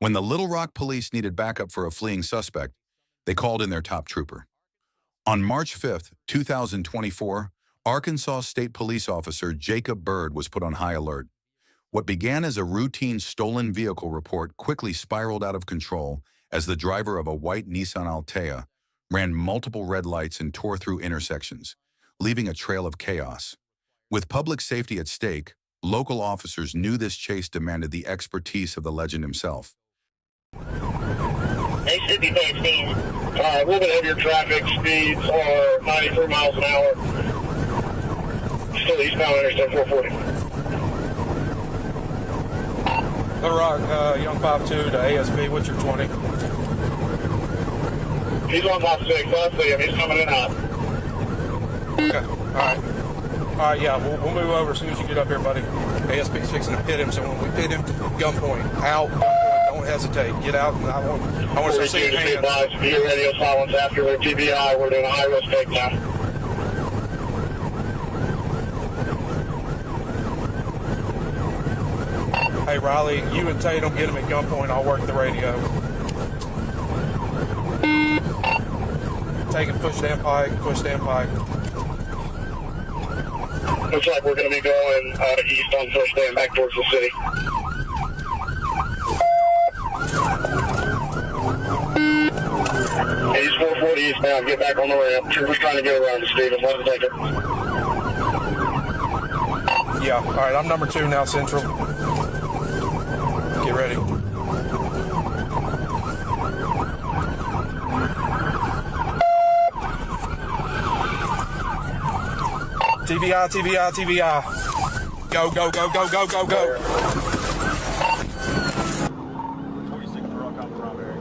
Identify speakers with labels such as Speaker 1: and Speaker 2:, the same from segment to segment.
Speaker 1: When the Little Rock police needed backup for a fleeing suspect, they called in their top trooper. On March 5, 2024, Arkansas State Police Officer Jacob Byrd was put on high alert. What began as a routine stolen vehicle report quickly spiraled out of control as the driver of a white Nissan Altea ran multiple red lights and tore through intersections, leaving a trail of chaos. With public safety at stake, local officers knew this chase demanded the expertise of the legend himself.
Speaker 2: They should be paying speeds. A little bit heavier traffic, speeds are 93 miles an hour. Still eastbound Interstate 440.
Speaker 3: Little Rock, Young 5-2 to ASB, what's your 20?
Speaker 2: He's on 5-6, I see him, he's coming in hot.
Speaker 3: Okay, alright, yeah, we'll move over as soon as you get up here, buddy. ASB's fixing to pit him, so when we pit him, gunpoint, out, gunpoint, don't hesitate, get out, and I want to start seeing hands.
Speaker 2: Be radio silence after their TBI, we're doing a high-risk takedown.
Speaker 3: Hey, Riley, you and Tatum get him at gunpoint. I'll work the radio. Take it, push down pike, push down pike.
Speaker 2: Looks like we're going to be going east on first day and back towards the city. He's 440 east now. Get back on the ramp. Trooper's trying to get around to Stephen. Let him take it.
Speaker 3: Yeah, all right, I'm number 2 now, Central. Get ready. TBI, TBI, TBI. Go, go, go, go, go, go, go.
Speaker 4: 46 Rock out the Robbery.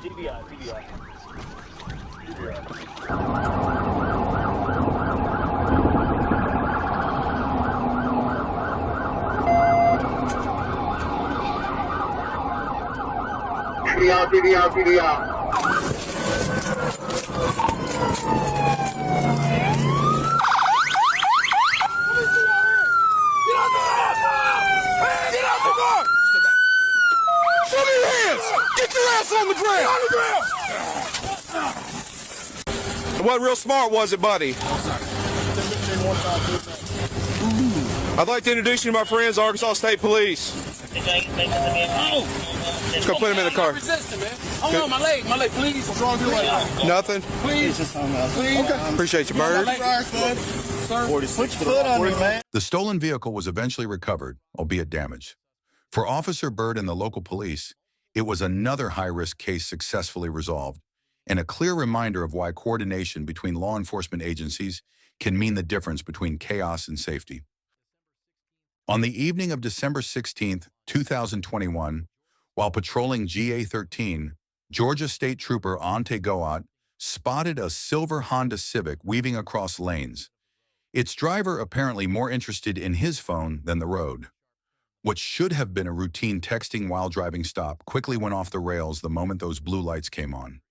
Speaker 4: TBI.
Speaker 2: TBI.
Speaker 3: On the ground! What real smart was it, buddy? I'd like to introduce you to my friends, Arkansas State Police. Let's go put him in the car.
Speaker 5: Hold on, my leg, please. What's wrong with your leg?
Speaker 3: Nothing.
Speaker 5: Please. Okay.
Speaker 3: Appreciate you, Bird.
Speaker 1: The stolen vehicle was eventually recovered, albeit damaged. For Officer Byrd and the local police, it was another high-risk case successfully resolved, and a clear reminder of why coordination between law enforcement agencies can mean the difference between chaos and safety. On the evening of December 16, 2021, while patrolling GA-13, Georgia State Trooper Ante Goat spotted a silver Honda Civic weaving across lanes, its driver apparently more interested in his phone than the road. What should have been a routine texting while driving stop quickly went off the rails the moment those blue lights came on.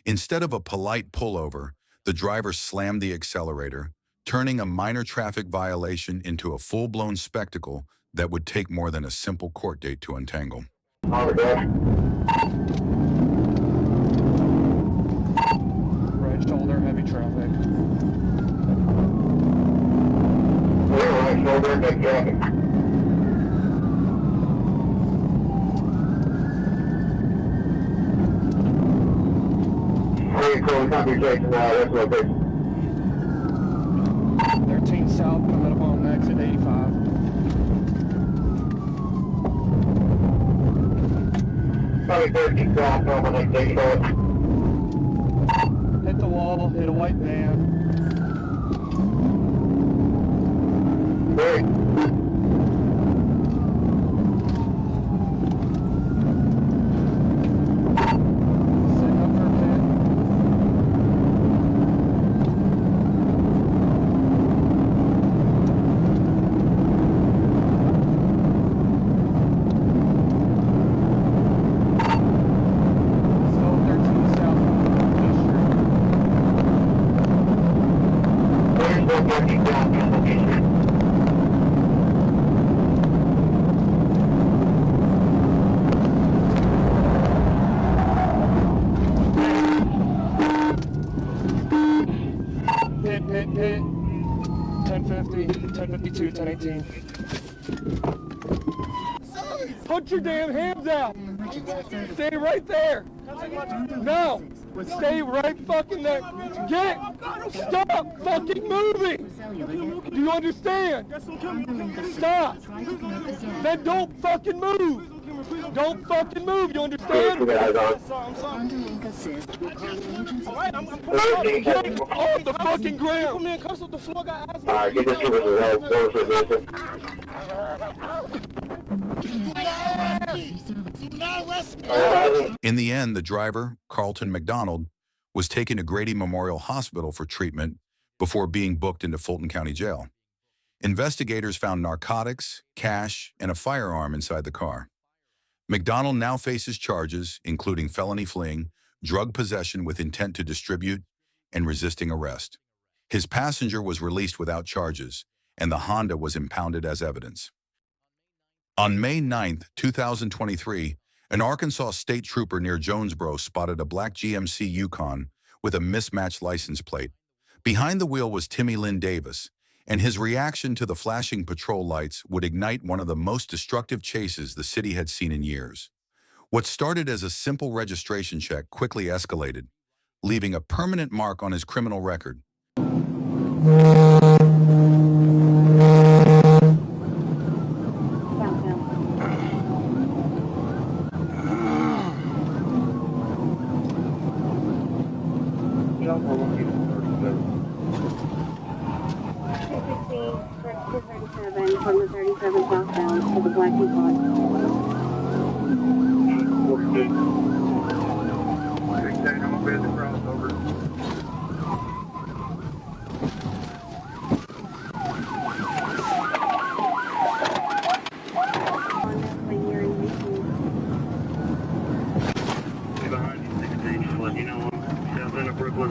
Speaker 1: Instead of a polite pullover, the driver slammed the accelerator, turning a minor traffic violation into a full-blown spectacle that would take more than a simple court date to untangle.
Speaker 3: Right shoulder, heavy traffic.
Speaker 2: Right shoulder, heavy traffic. Conversation now, that's location.
Speaker 3: 13 south, coming up on exit 85.
Speaker 2: Probably 13 south, over next 85.
Speaker 3: Hit the wall, hit a white van.
Speaker 2: Great.
Speaker 6: 50, 1052, 1018. Put your damn hands out. Stay right there. No. Stay right fucking there. Stop fucking moving. Do you understand? Stop. Then don't fucking move. Don't fucking move. You understand? Get on the fucking ground.
Speaker 2: Alright, get this shit with the head.
Speaker 1: In the end, the driver, Carlton McDonald, was taken to Grady Memorial Hospital for treatment before being booked into Fulton County Jail. Investigators found narcotics, cash, and a firearm inside the car. McDonald now faces charges, including felony fleeing, drug possession with intent to distribute, and resisting arrest. His passenger was released without charges, and the Honda was impounded as evidence. On May 9, 2023, an Arkansas state trooper near Jonesboro spotted a black GMC Yukon with a mismatched license plate. Behind the wheel was Timmy Lynn Davis, and his reaction to the flashing patrol lights would ignite one of the most destructive chases the city had seen in years. What started as a simple registration check quickly escalated, leaving a permanent mark on his criminal record.
Speaker 7: From the 37 southbound to the Black Eagle.
Speaker 2: 16, I'm gonna be at the crossover. Behind you, 16, just let you know I'm south end of Brooklyn.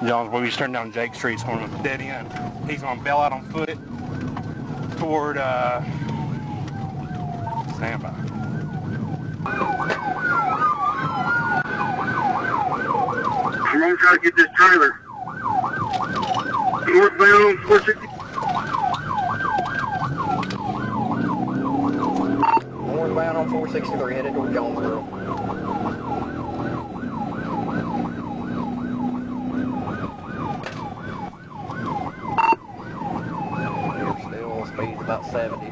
Speaker 3: John's when we turn down Jake Street, it's going to a dead end. He's going to bail out on foot toward standby.
Speaker 2: I'm gonna try to get this trailer. Northbound on 460.
Speaker 8: Northbound on 463, headed toward Jonesboro. Still speed's about 70.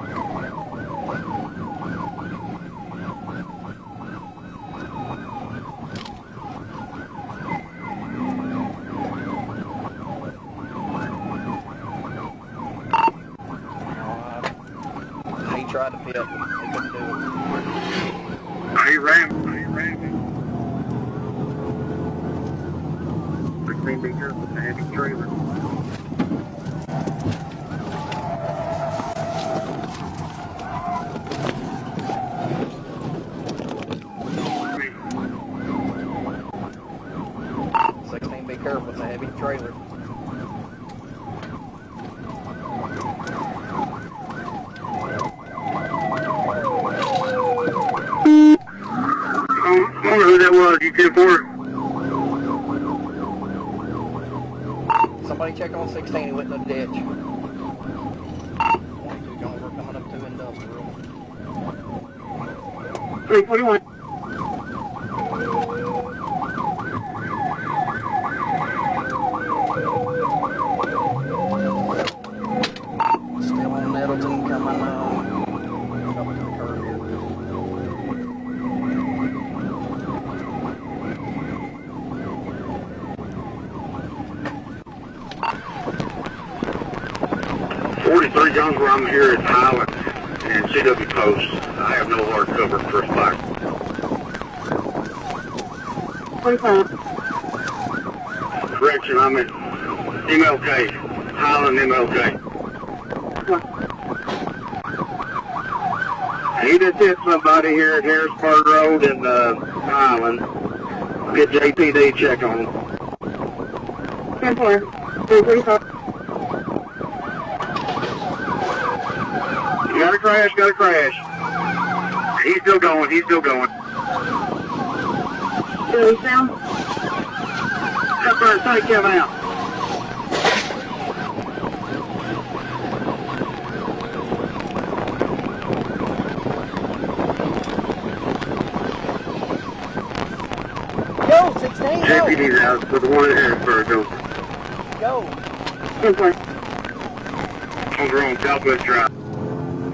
Speaker 8: He tried to pit, he couldn't do it.
Speaker 2: He ran. 16 be careful with the heavy trailer.
Speaker 8: Be careful, it's a heavy trailer.
Speaker 2: I wonder who that was, you 10-4?
Speaker 8: Somebody check on 16, he went in the ditch. 22 Jonesboro coming up to industrial.
Speaker 2: 341.
Speaker 8: Still on Nettleton coming up to the curb here.
Speaker 2: Jonesboro, I'm here at Highland and CW Post. I have no hard cover for first fire.
Speaker 7: 45.
Speaker 2: Correction, I'm at MLK. Highland MLK. He just hit somebody here at Harrisburg Road in Highland. Get JPD check on him.
Speaker 7: 10-4. 10-45.
Speaker 2: Got a crash, got a crash. He's still going, he's still going.
Speaker 7: Billy Sound.
Speaker 2: Up there, take him out.
Speaker 8: Go, 16, go.
Speaker 2: Deputies out for the one in Harrisburg. Go.
Speaker 8: Go.
Speaker 7: 10-4.
Speaker 2: Over on Southwest Drive.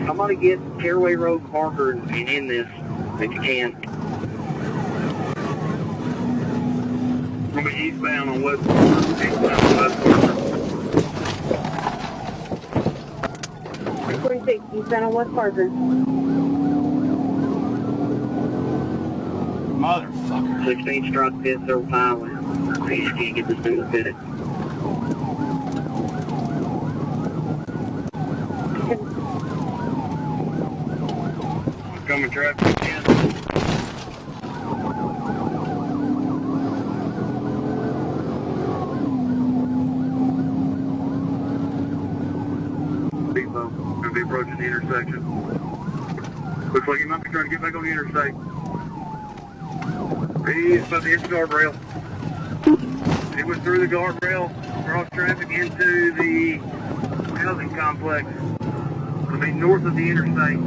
Speaker 8: Somebody get Caraway Road Parker and in this if you can.
Speaker 2: We'll be eastbound on West Parker. Eastbound on West Parker.
Speaker 7: 346, eastbound on West Parker.
Speaker 5: Motherfucker.
Speaker 8: 16 struck pit several times. I just can't get this thing to fit it.
Speaker 2: Coming traffic again. Depot, gonna be approaching the intersection. Looks like he might be trying to get back on the interstate. He's about to hit the guardrail. He went through the guardrail, cross traffic into the housing complex. It'll be north of the interstate.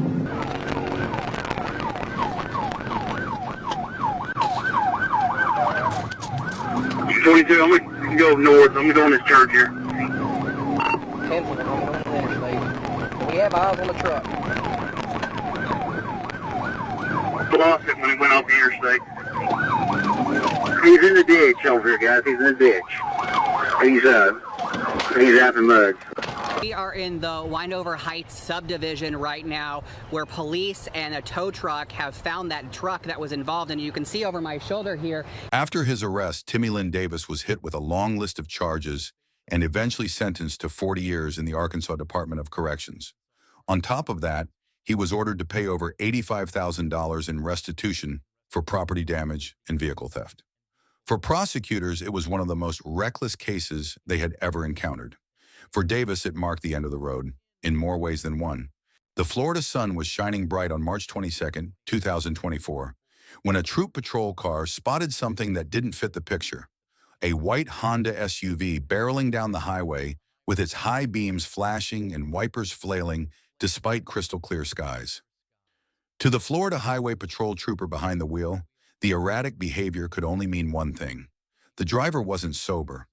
Speaker 2: I'm gonna go north. I'm gonna go on this church here.
Speaker 8: 10 for the interstate. We have eyes on the truck.
Speaker 2: Lost it when he went off the interstate. He's in the ditch over here, guys. He's in the ditch. He's out in mud.
Speaker 9: We are in the Windover Heights subdivision right now where police and a tow truck have found that truck that was involved, and you can see over my shoulder here.
Speaker 1: After his arrest, Timmy Lynn Davis was hit with a long list of charges and eventually sentenced to 40 years in the Arkansas Department of Corrections. On top of that, he was ordered to pay over $85,000 in restitution for property damage and vehicle theft. For prosecutors, it was one of the most reckless cases they had ever encountered. For Davis, it marked the end of the road, in more ways than one. The Florida sun was shining bright on March 22, 2024, when a troop patrol car spotted something that didn't fit the picture. A white Honda SUV barreling down the highway with its high beams flashing and wipers flailing despite crystal clear skies. To the Florida Highway Patrol trooper behind the wheel, the erratic behavior could only mean one thing. The driver wasn't sober.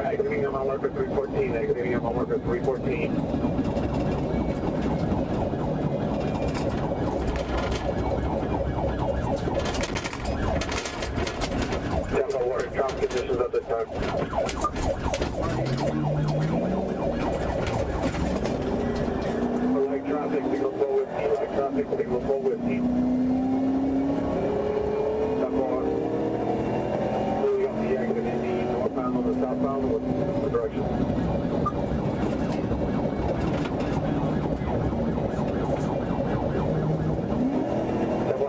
Speaker 2: Exiting on marker 314, exiting on marker 314. Down the water, traffic conditions at this time. Light traffic, signal flow with heat, light traffic, signal flow with heat. Stop on. Moving off the exit in the northbound on the southbound, what direction?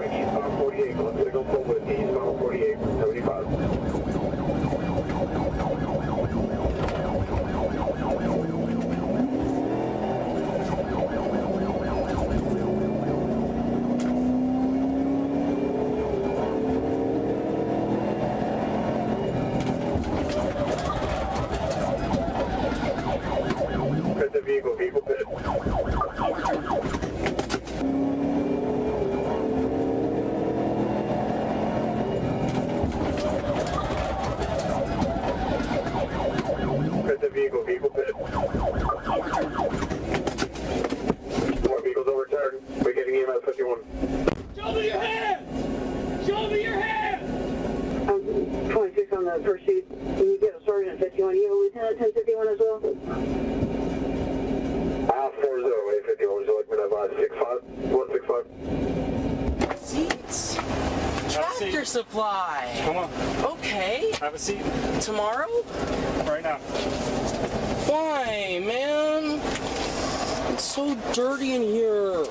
Speaker 2: Eastbound 48, let's signal flow with eastbound 48, 75. Pit the vehicle pit. Pit the vehicle pit. More vehicles overturned. We're getting EMS 51.
Speaker 5: Show me your hand! Show me your hand!
Speaker 7: 26 on the first sheet. Can you get a sergeant at 51? You have a lieutenant at 1051 as well?
Speaker 2: 40, 851, would you like me to advise 65, 165?
Speaker 9: Seats. Tractor supply.
Speaker 4: Come on,
Speaker 9: Okay.
Speaker 4: have a seat
Speaker 9: Tomorrow?
Speaker 4: right now.
Speaker 9: Why, man? It's so dirty in here.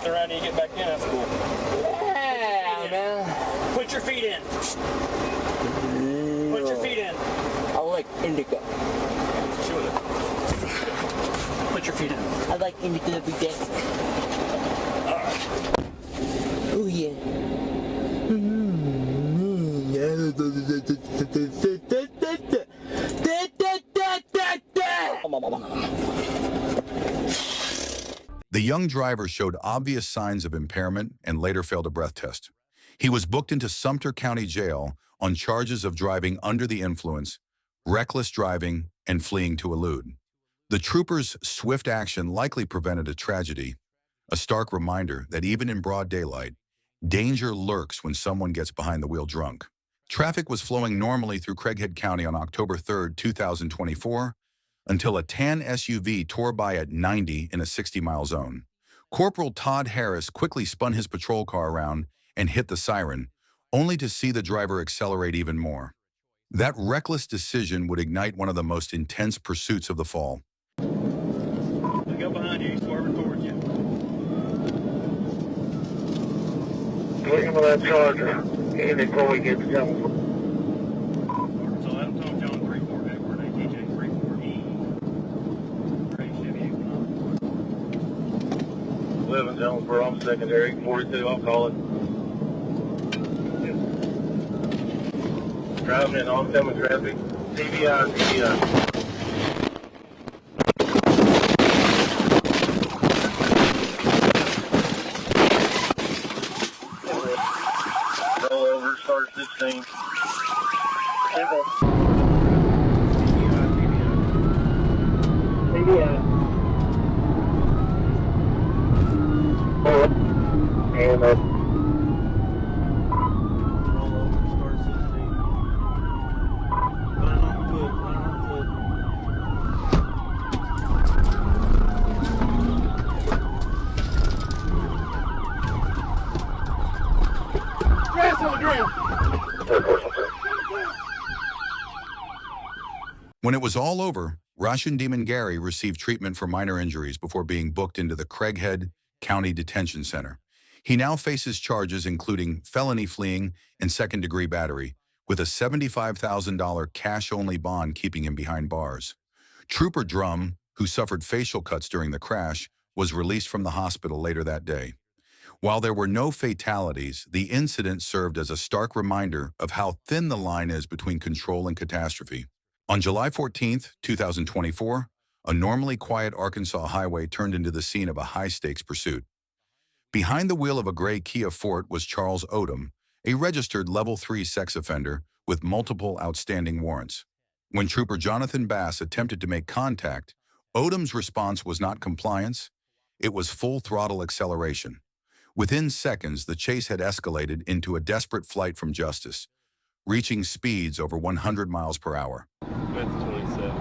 Speaker 4: Around you get back in, that's cool.
Speaker 9: Yeah.
Speaker 10: your feet in. Put your feet in.
Speaker 8: I like indica.
Speaker 10: Put your feet in.
Speaker 8: I like indica every day. Oh yeah.
Speaker 1: The young driver showed obvious signs of impairment and later failed a breath test. He was booked into Sumter County Jail on charges of driving under the influence, reckless driving, and fleeing to elude. The troopers' swift action likely prevented a tragedy, a stark reminder that even in broad daylight, danger lurks when someone gets behind the wheel drunk. Traffic was flowing normally through Craighead County on October 3, 2024, until a tan SUV tore by at 90 in a 60-mile zone. Corporal Todd Harris quickly spun his patrol car around and hit the siren, only to see the driver accelerate even more. That reckless decision would ignite one of the most intense pursuits of the fall.
Speaker 4: We go behind you, he's swerving towards you.
Speaker 2: Look him with that Charger. And before we get to Jonesboro.
Speaker 4: So Adam Tom John 34 Edward, ATJ 34E. Gray Chevy Equinox.
Speaker 2: Live in Jonesboro, I'm secondary, 42, I'll call it. Driving in oncoming traffic, TBI, TBI. Roll over, start 16. TBI. And up.
Speaker 4: Roll over, start 16. Put it on foot, put it on foot.
Speaker 5: Grass on the ground.
Speaker 1: When it was all over, Russian Demon Gary received treatment for minor injuries before being booked into the Craighead County Detention Center. He now faces charges including felony fleeing and second-degree battery, with a $75,000 cash-only bond keeping him behind bars. Trooper Drum, who suffered facial cuts during the crash, was released from the hospital later that day. While there were no fatalities, the incident served as a stark reminder of how thin the line is between control and catastrophe. On July 14, 2024, a normally quiet Arkansas highway turned into the scene of a high-stakes pursuit. Behind the wheel of a gray Kia Forte was Charles Odom, a registered Level 3 sex offender with multiple outstanding warrants. When Trooper Jonathan Bass attempted to make contact, Odom's response was not compliance, it was full-throttle acceleration. Within seconds, the chase had escalated into a desperate flight from justice, reaching speeds over 100 miles per hour.
Speaker 4: That's 27.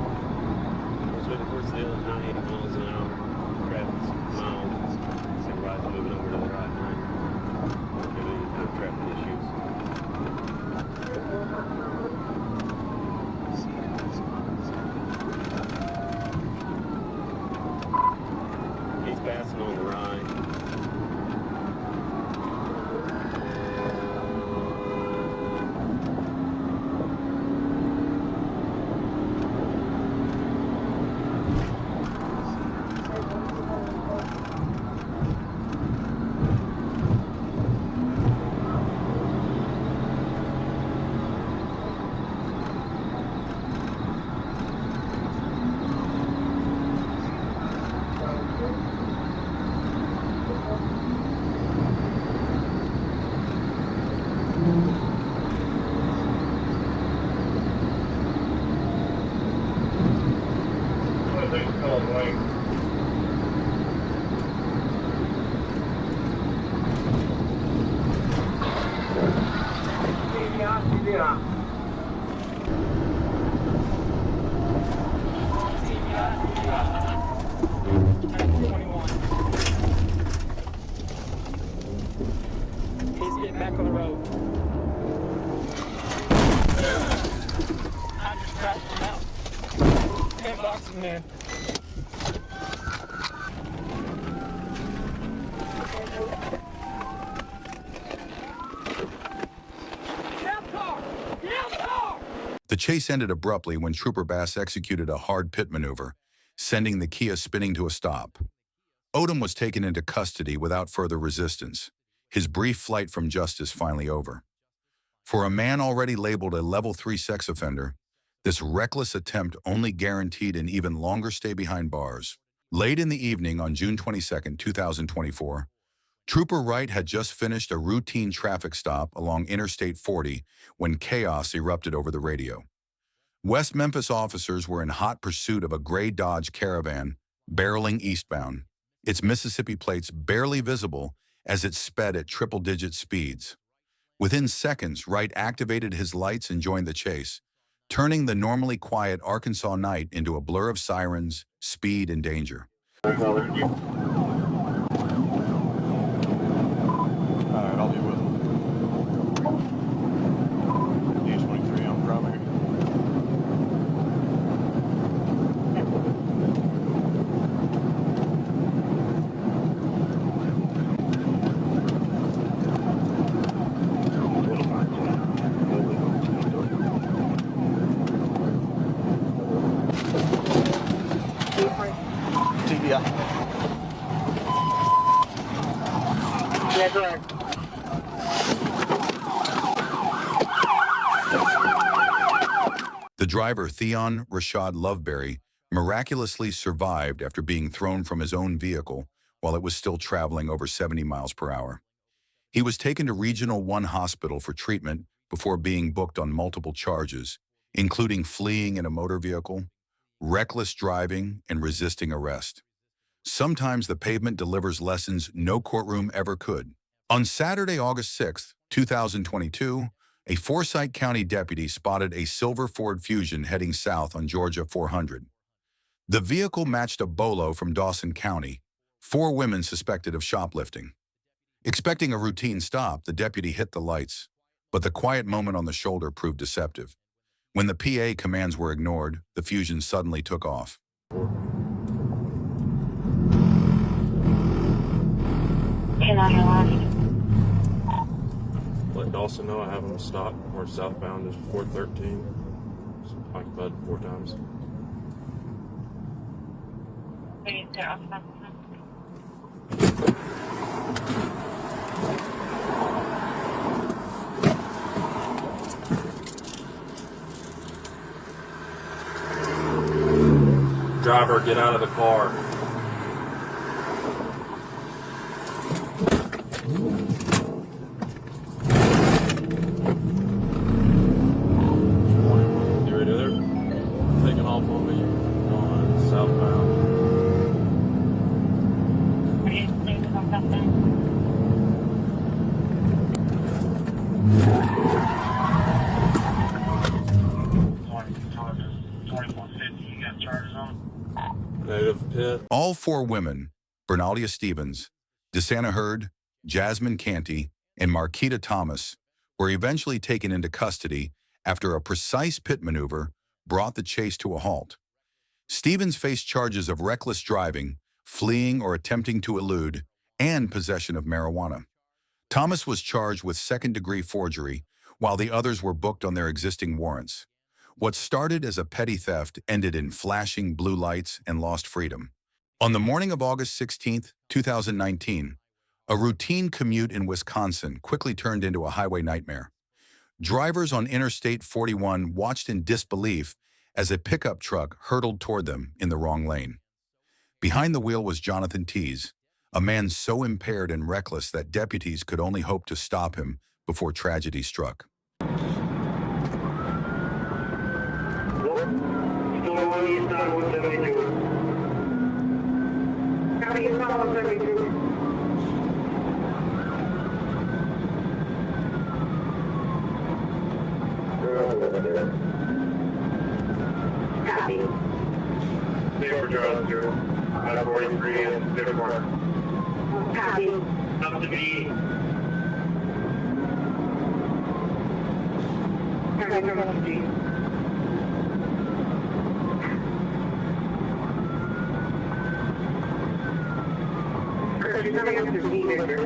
Speaker 4: We're still at 90 miles an hour. Traffic's mild. Everybody's moving over to the right lane. Maybe any kind of traffic issues. He's passing on the right.
Speaker 10: He's getting back on the road. I just crashed him out. 10 boxes, man.
Speaker 1: The chase ended abruptly when Trooper Bass executed a hard pit maneuver, sending the Kia spinning to a stop. Odom was taken into custody without further resistance, his brief flight from justice finally over. For a man already labeled a level 3 sex offender, this reckless attempt only guaranteed an even longer stay behind bars. Late in the evening on June 22, 2024, Trooper Wright had just finished a routine traffic stop along Interstate 40 when chaos erupted over the radio. West Memphis officers were in hot pursuit of a gray Dodge Caravan barreling eastbound, its Mississippi plates barely visible as it sped at triple-digit speeds. Within seconds, Wright activated his lights and joined the chase, turning the normally quiet Arkansas night into a blur of sirens, speed, and danger.
Speaker 3: All right, I'll be with him. D23 on primary.
Speaker 8: TBI.
Speaker 7: Yeah, correct.
Speaker 1: The driver, Theon Rashad Loveberry, miraculously survived after being thrown from his own vehicle while it was still traveling over 70 miles per hour. He was taken to Regional 1 Hospital for treatment before being booked on multiple charges, including fleeing in a motor vehicle, reckless driving, and resisting arrest. Sometimes the pavement delivers lessons no courtroom ever could. On Saturday, August 6, 2022, a Forsyth County deputy spotted a silver Ford Fusion heading south on Georgia 400. The vehicle matched a Bolo from Dawson County, 4 women suspected of shoplifting. Expecting a routine stop, the deputy hit the lights, but the quiet moment on the shoulder proved deceptive. When the PA commands were ignored, the Fusion suddenly took off.
Speaker 11: Let Dawson know I have him stopped. We're southbound is 413. It's occupied 4 times. Driver, get out of the car. You ready there? Taking off on me on southbound. Native pit.
Speaker 1: All 4 women, Bernalia Stevens, DeSanta Hurd, Jasmine Canty, and Marquita Thomas, were eventually taken into custody after a precise pit maneuver brought the chase to a halt. Stevens faced charges of reckless driving, fleeing or attempting to elude, and possession of marijuana. Thomas was charged with second-degree forgery, while the others were booked on their existing warrants. What started as a petty theft ended in flashing blue lights and lost freedom. On the morning of August 16, 2019, a routine commute in Wisconsin quickly turned into a highway nightmare. Drivers on Interstate 41 watched in disbelief as a pickup truck hurtled toward them in the wrong lane. Behind the wheel was Jonathan Tees, a man so impaired and reckless that deputies could only hope to stop him before tragedy struck.
Speaker 7: Copy.
Speaker 2: Zero Charles 0, out of 43 and 04.
Speaker 7: Copy.
Speaker 2: Up to be
Speaker 7: Coming up to me, Victor.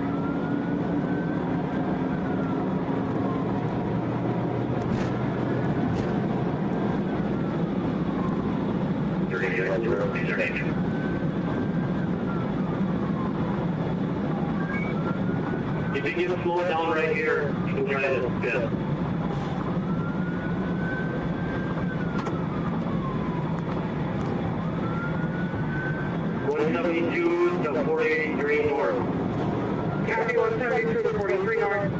Speaker 2: If you get a slow it down right here, you can try to spin. (172) to 43 north.
Speaker 7: Copy 172 to 43 north.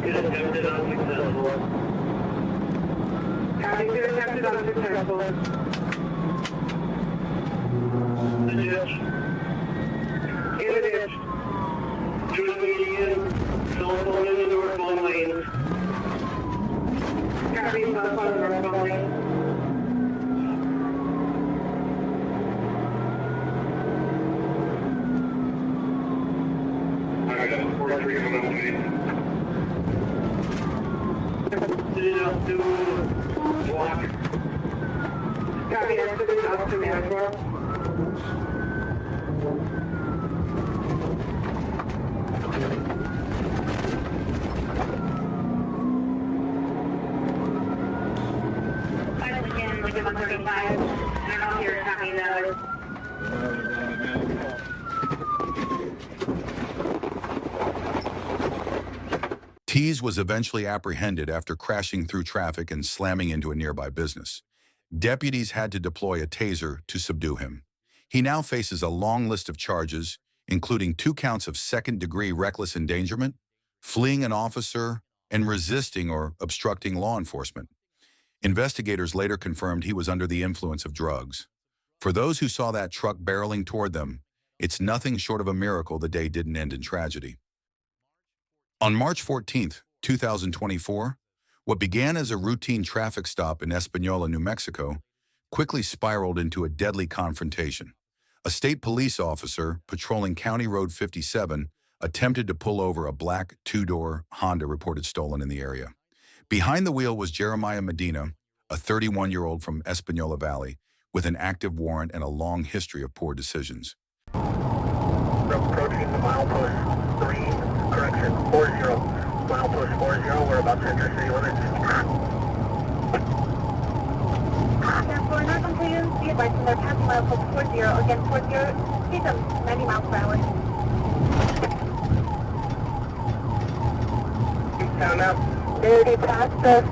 Speaker 2: Good attempted unsuccessful.
Speaker 7: Copy, good attempted unsuccessful.
Speaker 2: The ditch.
Speaker 7: In the ditch.
Speaker 2: To the median. Cell phone in the northbound lane.
Speaker 7: Copy, cell phone northbound lane.
Speaker 2: I got 43 coming up to me. Up to block.
Speaker 7: Copy, exit up to Manitoba. Final again, like 135. They're not here, copy that.
Speaker 1: Tease was eventually apprehended after crashing through traffic and slamming into a nearby business. Deputies had to deploy a taser to subdue him. He now faces a long list of charges, including 2 counts of second-degree reckless endangerment, fleeing an officer, and resisting or obstructing law enforcement. Investigators later confirmed he was under the influence of drugs. For those who saw that truck barreling toward them, it's nothing short of a miracle the day didn't end in tragedy. On March 14, 2024, what began as a routine traffic stop in Espanola, New Mexico, quickly spiraled into a deadly confrontation. A state police officer patrolling County Road 57 attempted to pull over a black 2-door Honda reported stolen in the area. Behind the wheel was Jeremiah Medina, a 31-year-old from Espanola Valley, with an active warrant and a long history of poor decisions.
Speaker 2: Approaching the milepost 3, correction, 40. Milepost 40, we're about to enter city limits.
Speaker 7: 10-4, not completed. Be advised when they're passing milepost 40. Again, 40, speed them 90 miles per hour.
Speaker 2: Sound up.
Speaker 7: 30 past us.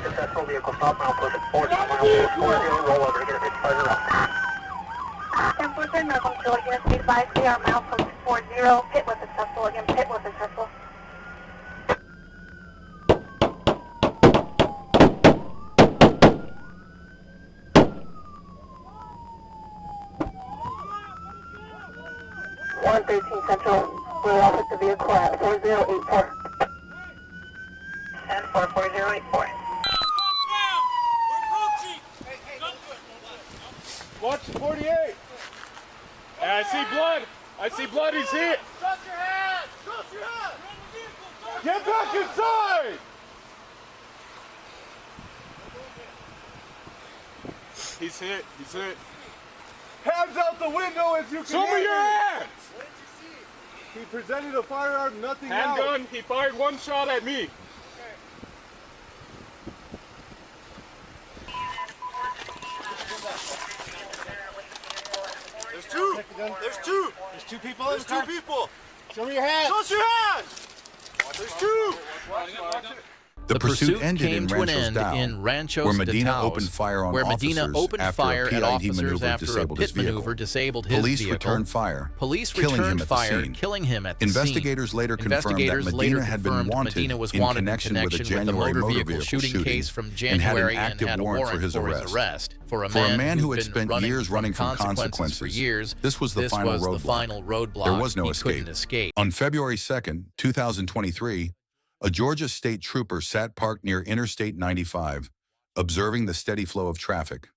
Speaker 2: Successful vehicle stop, milepost 40, roll over to get a bit further up.
Speaker 7: 10-4, not control again, speed advised. We are milepost 40. Pit was successful. Again, pit was successful. Central, we'll offer the vehicle at 4084. 10-4, 4084.
Speaker 10: Watch 48. Hey, I see blood. I see blood. He's hit. Trust your hands. Trust your hands. Get back inside. He's hit. He's hit. Hands out the window as you can. Show me your hands. What did you see? He presented a firearm, nothing else. Handgun. He fired 1 shot at me. There's two. There's two. There's 2 people. There's 2 people. Show me your hands. Show us your hands. There's 2. Watch it.
Speaker 1: The pursuit ended
Speaker 12: came
Speaker 1: in
Speaker 12: to an
Speaker 1: Ranchos
Speaker 12: end
Speaker 1: Dow,
Speaker 12: in Ranchos
Speaker 1: where Medina
Speaker 12: de Taos,
Speaker 1: opened fire on
Speaker 12: where
Speaker 1: officers
Speaker 12: Medina opened
Speaker 1: after
Speaker 12: fire
Speaker 1: a
Speaker 12: at
Speaker 1: PID
Speaker 12: officers
Speaker 1: maneuver
Speaker 12: after a
Speaker 1: disabled his
Speaker 12: pit maneuver
Speaker 1: vehicle.
Speaker 12: disabled his
Speaker 1: Police
Speaker 12: vehicle.
Speaker 1: returned fire,
Speaker 12: Police
Speaker 1: killing him
Speaker 12: returned
Speaker 1: at the
Speaker 12: fire,
Speaker 1: scene.
Speaker 12: killing him at the
Speaker 1: Investigators
Speaker 12: scene.
Speaker 1: later confirmed that
Speaker 12: Investigators
Speaker 1: Medina
Speaker 12: later
Speaker 1: had been
Speaker 12: confirmed
Speaker 1: wanted
Speaker 12: Medina was
Speaker 1: in
Speaker 12: wanted
Speaker 1: connection with a
Speaker 12: the
Speaker 1: January
Speaker 12: motor
Speaker 1: motor
Speaker 12: vehicle
Speaker 1: vehicle
Speaker 12: shooting case from
Speaker 1: and had an
Speaker 12: January
Speaker 1: active
Speaker 12: had a
Speaker 1: warrant for his
Speaker 12: arrest. For a
Speaker 1: man who
Speaker 12: who'd
Speaker 1: had
Speaker 12: been
Speaker 1: spent years running from consequences,
Speaker 12: for years,
Speaker 1: this was the final roadblock. There was no
Speaker 12: he couldn't escape.
Speaker 1: On February 2nd, 2023, a Georgia state trooper sat parked near Interstate 95, observing the steady flow of traffic.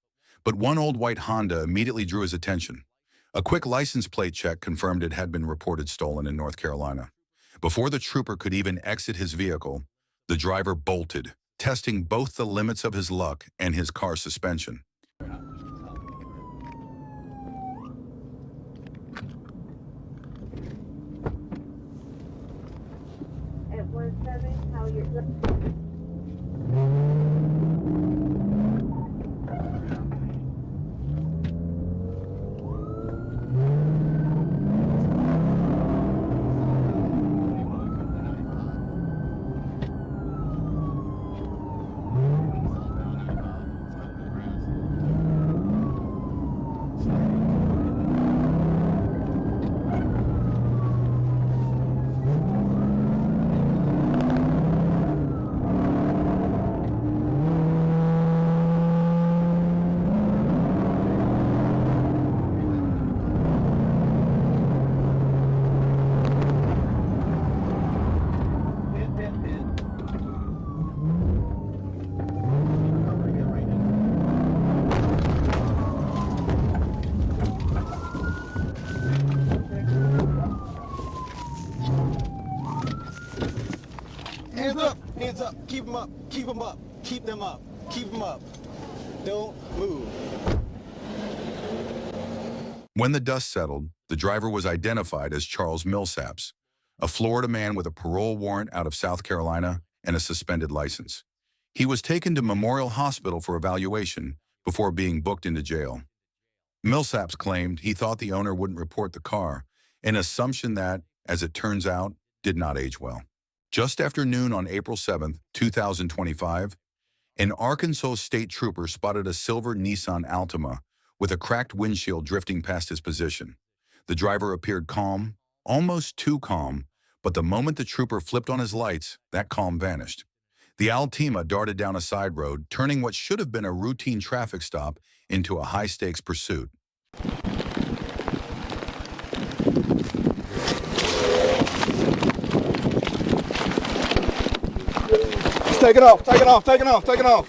Speaker 1: But one old white Honda immediately drew his attention. A quick license plate check confirmed it had been reported stolen in North Carolina. Before the trooper could even exit his vehicle, the driver bolted, testing both the limits of his luck and his car suspension.
Speaker 7: At 17, how you're...
Speaker 13: Hands up, hands up, keep them up, keep them up, keep them up, keep them up. Don't move.
Speaker 1: When the dust settled, the driver was identified as Charles Millsaps, a Florida man with a parole warrant out of South Carolina and a suspended license. He was taken to Memorial Hospital for evaluation before being booked into jail. Millsaps claimed he thought the owner wouldn't report the car, an assumption that, as it turns out, did not age well. Just after noon on April 7, 2025, an Arkansas state trooper spotted a silver Nissan Altima with a cracked windshield drifting past his position. The driver appeared calm, almost too calm, but the moment the trooper flipped on his lights, that calm vanished. The Altima darted down a side road, turning what should have been a routine traffic stop into a high-stakes pursuit.
Speaker 13: Take it off, take it off, take it off, take it off.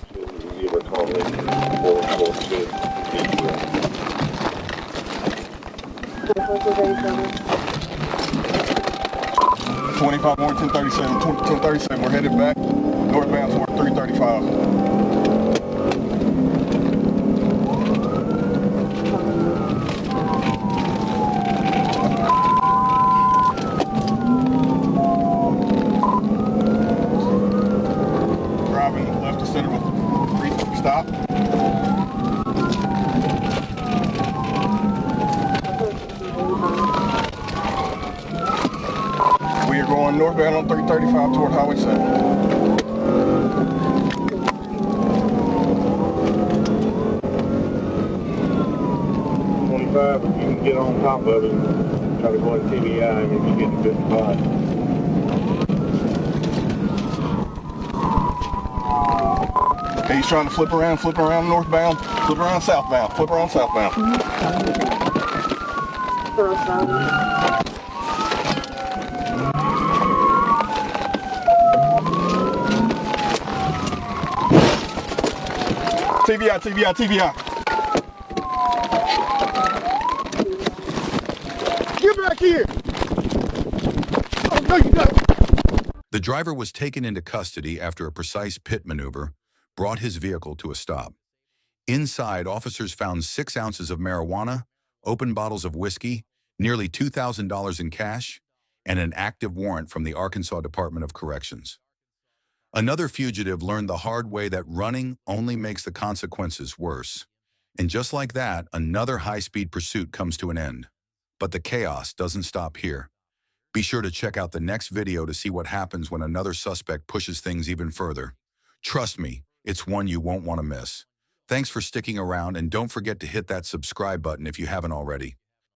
Speaker 13: 25 more 1037, 1037, we're headed back northbound toward 335. Driving left to center with brief stop. We are going northbound on 335 toward Highway 7.
Speaker 2: If you can get on top of it, try to go in TBI and if you get a good spot.
Speaker 13: Okay, he's trying to flip around northbound, flip around southbound, flip around southbound. TBI, TBI, TBI. Get back here! Oh, no, you don't.
Speaker 1: The driver was taken into custody after a precise pit maneuver brought his vehicle to a stop. Inside, officers found 6 ounces of marijuana, open bottles of whiskey, nearly $2,000 in cash, and an active warrant from the Arkansas Department of Corrections. Another fugitive learned the hard way that running only makes the consequences worse. And just like that, another high-speed pursuit comes to an end. But the chaos doesn't stop here. Be sure to check out the next video to see what happens when another suspect pushes things even further. Trust me, it's one you won't want to miss. Thanks for sticking around, and don't forget to hit that subscribe button if you haven't already.